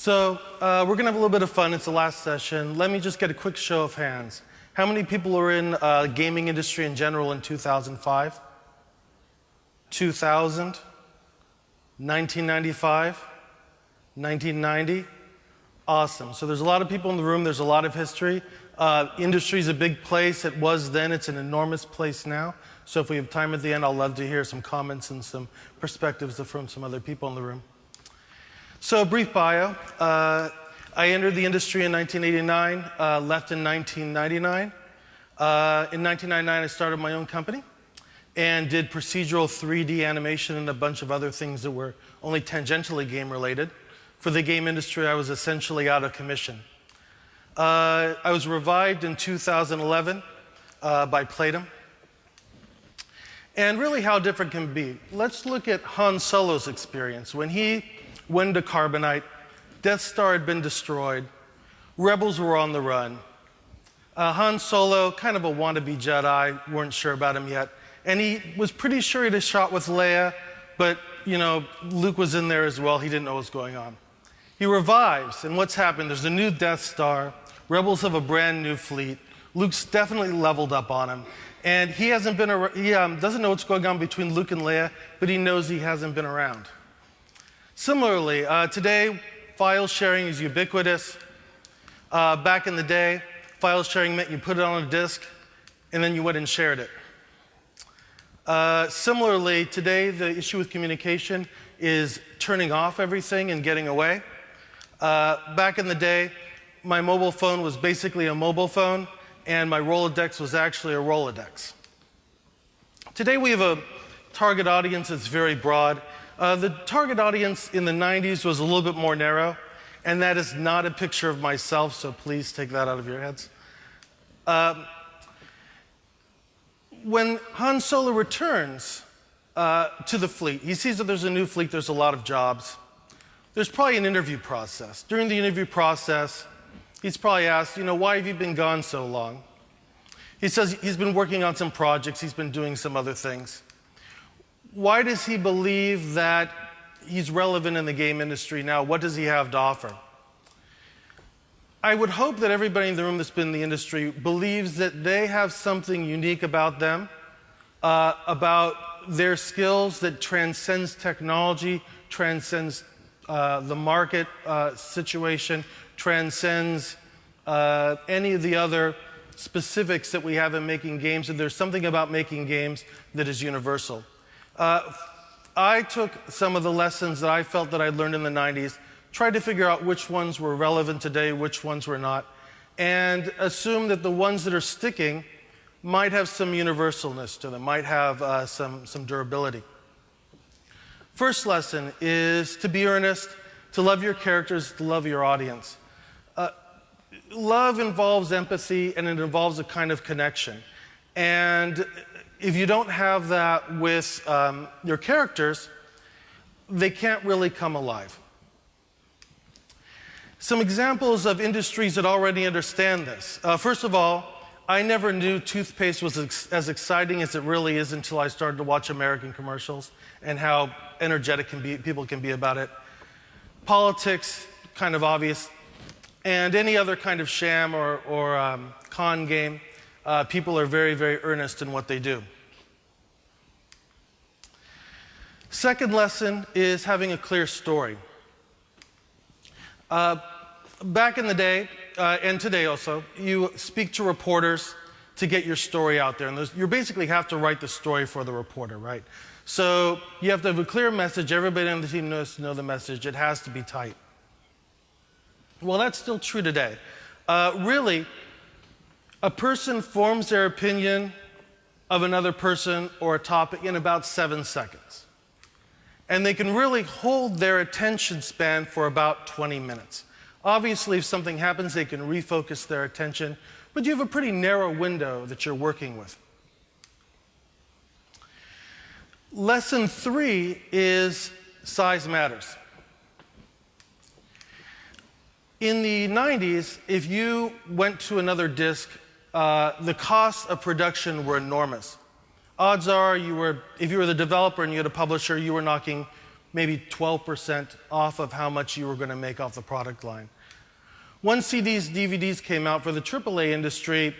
We're going to have a little bit of fun. It's the last session. Let me just get a quick show of hands. How many people were in the gaming industry in general in 2005? 2000? 1995? 1990? Awesome. So there's a lot of people in the room. There's a lot of history. Industry's a big place. It was then. It's an enormous place now. So if we have time at the end, I'll love to hear some comments and some perspectives from some other people in the room. So a brief bio. I entered the industry in 1989, left in 1999. In 1999, I started my own company and did procedural 3D animation and a bunch of other things that were only tangentially game-related. For the game industry, I was essentially out of commission. I was revived in 2011 by Playdom. And really how different can it be? Let's look at Han Solo's experience. When he went to Carbonite, Death Star had been destroyed, rebels were on the run. Han Solo, kind of a wannabe Jedi, weren't sure about him yet. And he was pretty sure he'd have shot with Leia, but, you know, Luke was in there as well. He didn't know what was going on. He revives, and what's happened? There's a new Death Star. Rebels have a brand new fleet. Luke's definitely leveled up on him. And he hasn't been he doesn't know what's going on between Luke and Leia, but he knows he hasn't been around. Similarly, today, file sharing is ubiquitous. Back in the day, file sharing meant you put it on a disk, and then you went and shared it. Similarly, today, the issue with communication is turning off everything and getting away. Back in the day, my mobile phone was basically a mobile phone, and my Rolodex was actually a Rolodex. Today, we have a target audience that's very broad. The target audience in the 90s was a little bit more narrow, and that is not a picture of myself, so please take that out of your heads. When Han Solo returns to the fleet, he sees that there's a new fleet, there's a lot of jobs. There's probably an interview process. During the interview process, he's probably asked, you know, why have you been gone so long? He says he's been working on some projects, he's been doing some other things. Why does he believe that he's relevant in the game industry now? What does he have to offer? I would hope that everybody in the room that's been in the industry believes that they have something unique about them, about their skills that transcends technology, transcends the market situation, transcends any of the other specifics that we have in making games, and there's something about making games that is universal. I took some of the lessons that I felt that I learned in the 90s, tried to figure out which ones were relevant today, which ones were not, and assume that the ones that are sticking might have some universalness to them, might have some durability. First lesson is to be earnest, to love your characters, to love your audience. Love involves empathy, and it involves a kind of connection. And if you don't have that with your characters, they can't really come alive. Some examples of industries that already understand this. First of all, I never knew toothpaste was as exciting as it really is until I started to watch American commercials and how energetic people can be about it. Politics, kind of obvious. And any other kind of sham or con game, people are very, very earnest in what they do. Second lesson is having a clear story. Back in the day, and today also, you speak to reporters to get your story out there. And you basically have to write the story for the reporter, right? So you have to have a clear message. Everybody on the team knows to know the message. It has to be tight. Well, that's still true today. Really, a person forms their opinion of another person or a topic in about 7 seconds. And they can really hold their attention span for about 20 minutes. Obviously, if something happens, they can refocus their attention, but you have a pretty narrow window that you're working with. Lesson 3 is size matters. In the 90s, if you went to another disk, the costs of production were enormous. Odds are if you were the developer and you had a publisher, you were knocking maybe 12% off of how much you were going to make off the product line. Once CDs, DVDs came out for the AAA industry,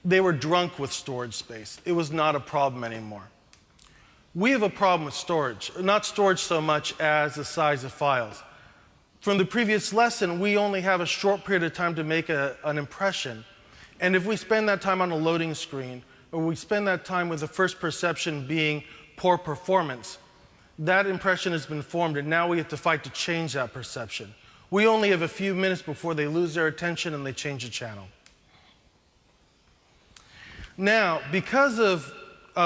they were drunk with storage space. It was not a problem anymore. We have a problem with storage, not storage so much as the size of files. From the previous lesson, we only have a short period of time to make an impression. And if we spend that time on a loading screen, or we spend that time with the first perception being poor performance, that impression has been formed, and now we have to fight to change that perception. We only have a few minutes before they lose their attention and they change the channel. Now, because of,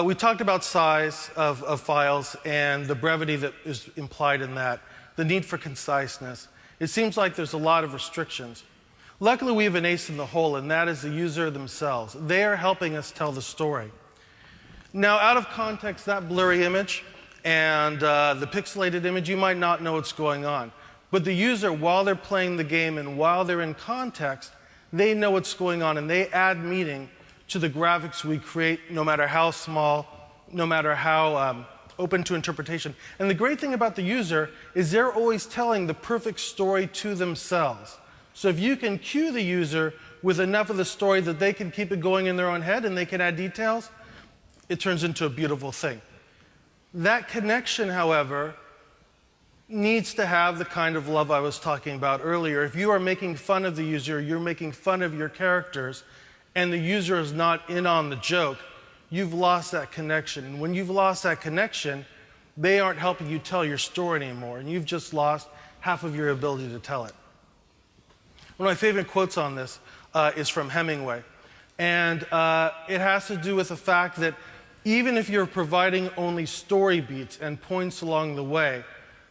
we talked about size of files and the brevity that is implied in that, the need for conciseness. It seems like there's a lot of restrictions. Luckily, we have an ace in the hole, and that is the user themselves. They are helping us tell the story. Now, out of context, that blurry image and the pixelated image, you might not know what's going on. But the user, while they're playing the game and while they're in context, they know what's going on, and they add meaning to the graphics we create, no matter how small, no matter how open to interpretation. And the great thing about the user is they're always telling the perfect story to themselves. So if you can cue the user with enough of the story that they can keep it going in their own head and they can add details, it turns into a beautiful thing. That connection, however, needs to have the kind of love I was talking about earlier. If you are making fun of the user, you're making fun of your characters, and the user is not in on the joke, you've lost that connection. And when you've lost that connection, they aren't helping you tell your story anymore, and you've just lost half of your ability to tell it. One of my favorite quotes on this is from Hemingway. And it has to do with the fact that even if you're providing only story beats and points along the way,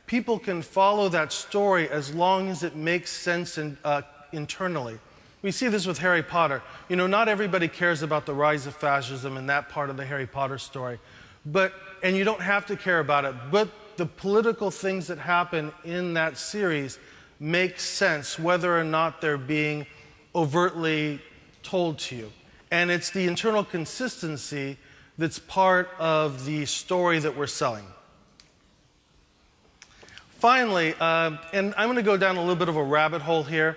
people can follow that story as long as it makes sense internally. We see this with Harry Potter. You know, not everybody cares about the rise of fascism in that part of the Harry Potter story. And you don't have to care about it, but the political things that happen in that series make sense whether or not they're being overtly told to you. And it's the internal consistency that's part of the story that we're selling. Finally, and I'm going to go down a little bit of a rabbit hole here.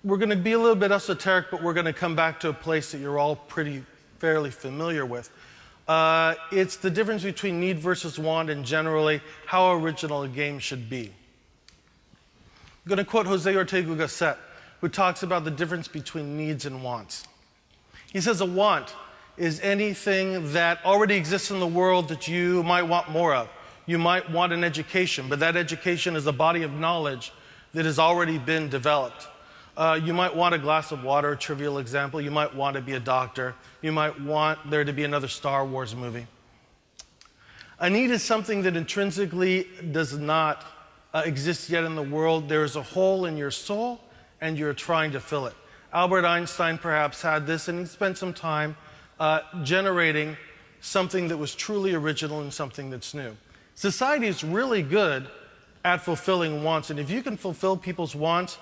We're going to be a little bit esoteric, but we're going to come back to a place that you're all fairly familiar with. It's the difference between need versus want and generally how original a game should be. I'm going to quote Jose Ortega Gasset, who talks about the difference between needs and wants. He says a want is anything that already exists in the world that you might want more of. You might want an education, but that education is a body of knowledge that has already been developed. You might want a glass of water, a trivial example. You might want to be a doctor. You might want there to be another Star Wars movie. A need is something that intrinsically does not exist yet in the world. There is a hole in your soul, and you're trying to fill it. Albert Einstein perhaps had this, and he spent some time generating something that was truly original and something that's new. Society is really good at fulfilling wants, and if you can fulfill people's wants,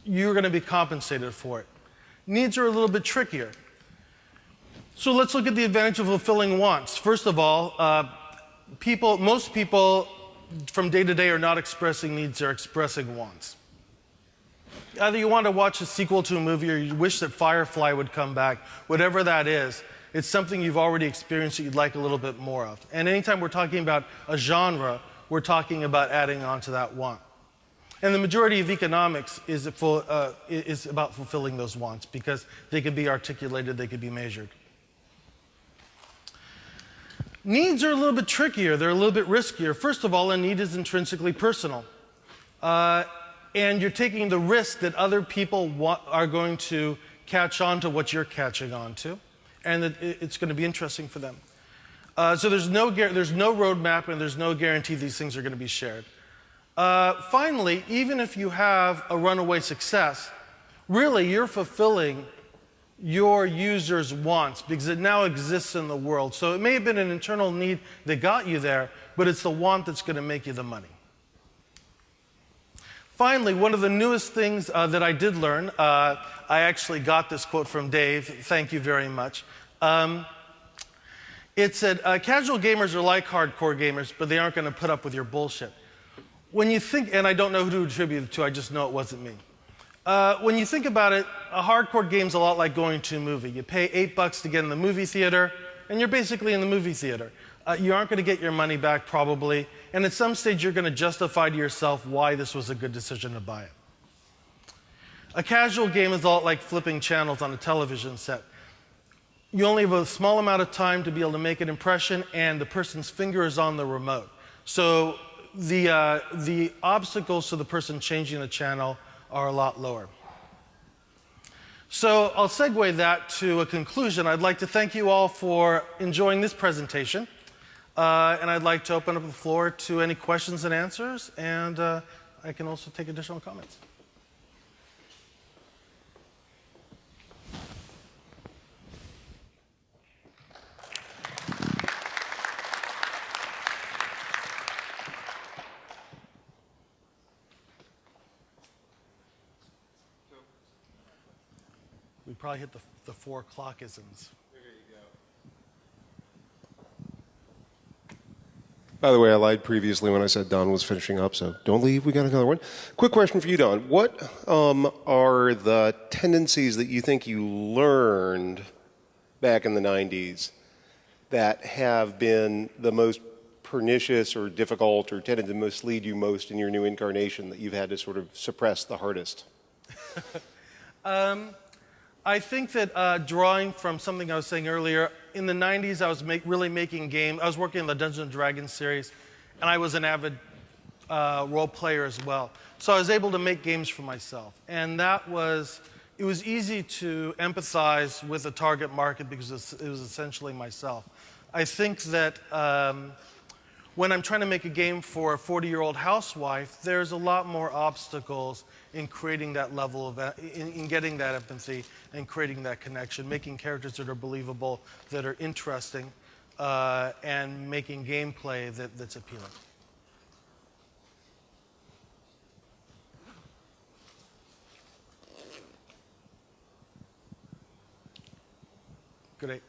you're going to be compensated for it. Needs are a little bit trickier. So let's look at the advantage of fulfilling wants. First of all, most people from day to day are not expressing needs, they're expressing wants. Either you want to watch a sequel to a movie or you wish that Firefly would come back, whatever that is, it's something you've already experienced that you'd like a little bit more of. And anytime we're talking about a genre, we're talking about adding on to that want. And the majority of economics is about fulfilling those wants because they can be articulated, they can be measured. Needs are a little bit trickier, they're a little bit riskier. First of all, a need is intrinsically personal. And you're taking the risk that other people are going to catch on to what you're catching on to, and that it's going to be interesting for them. So there's no roadmap and there's no guarantee these things are going to be shared. Finally, even if you have a runaway success, really you're fulfilling your user's wants because it now exists in the world. So it may have been an internal need that got you there, but it's the want that's going to make you the money. Finally, one of the newest things that I did learn, I actually got this quote from Dave, thank you very much, It said, casual gamers are like hardcore gamers, but they aren't going to put up with your bullshit. When you think, and I don't know who to attribute it to, I just know it wasn't me. When you think about it, a hardcore game's a lot like going to a movie. You pay $8 to get in the movie theater, and you're basically in the movie theater. You aren't going to get your money back, probably, and at some stage you're going to justify to yourself why this was a good decision to buy it. A casual game is a lot like flipping channels on a television set. You only have a small amount of time to be able to make an impression, and the person's finger is on the remote. So the obstacles to the person changing the channel are a lot lower. So I'll segue that to a conclusion. I'd like to thank you all for enjoying this presentation. And I'd like to open up the floor to any questions and answers, and I can also take additional comments. We probably hit the 4 o'clock-isms. There you go. By the way, I lied previously when I said Don was finishing up, so don't leave. We got another one. Quick question for you, Don. What are the tendencies that you think you learned back in the 90s that have been the most pernicious or difficult or tended to mislead you most in your new incarnation that you've had to sort of suppress the hardest? I think that drawing from something I was saying earlier, in the 90s I was really making games. I was working on the Dungeons & Dragons series, and I was an avid role player as well. So I was able to make games for myself. And it was easy to empathize with the target market because it was essentially myself. I think that when I'm trying to make a game for a 40-year-old housewife, there's a lot more obstacles in creating that level of, in getting that empathy and creating that connection, making characters that are believable, that are interesting, and making gameplay that's appealing. Great.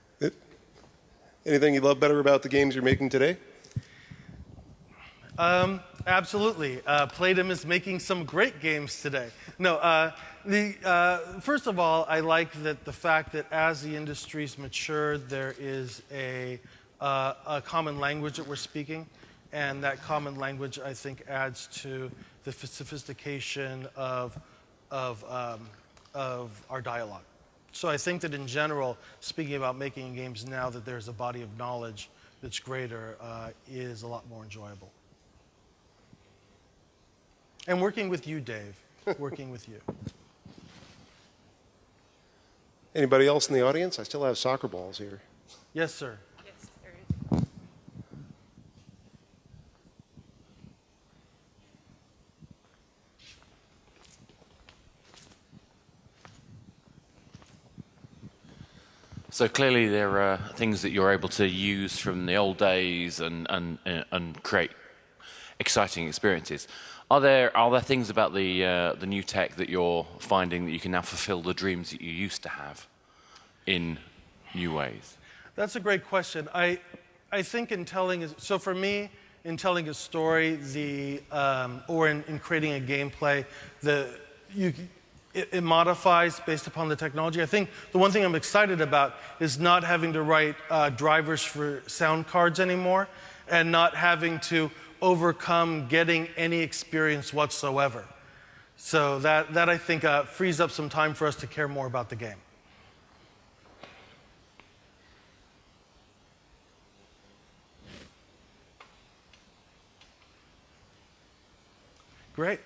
Anything you love better about the games you're making today? Absolutely. Playdom is making some great games today. No, first of all, I like that the fact that as the industry's matured, there is a common language that we're speaking, and that common language, I think, adds to the sophistication of our dialogue. So I think that in general, speaking about making games now that there's a body of knowledge that's greater is a lot more enjoyable. And working with you, Dave, working with you. Anybody else in the audience? I still have soccer balls here. Yes, sir. Yes, there is. So clearly there are things that you're able to use from the old days and create exciting experiences. Are there things about the new tech that you're finding that you can now fulfill the dreams that you used to have in new ways? That's a great question. I think in telling, so for me, in telling a story, or in creating a gameplay, it modifies based upon the technology. I think the one thing I'm excited about is not having to write drivers for sound cards anymore, and not having to overcome getting any experience whatsoever. So that I think frees up some time for us to care more about the game. Great.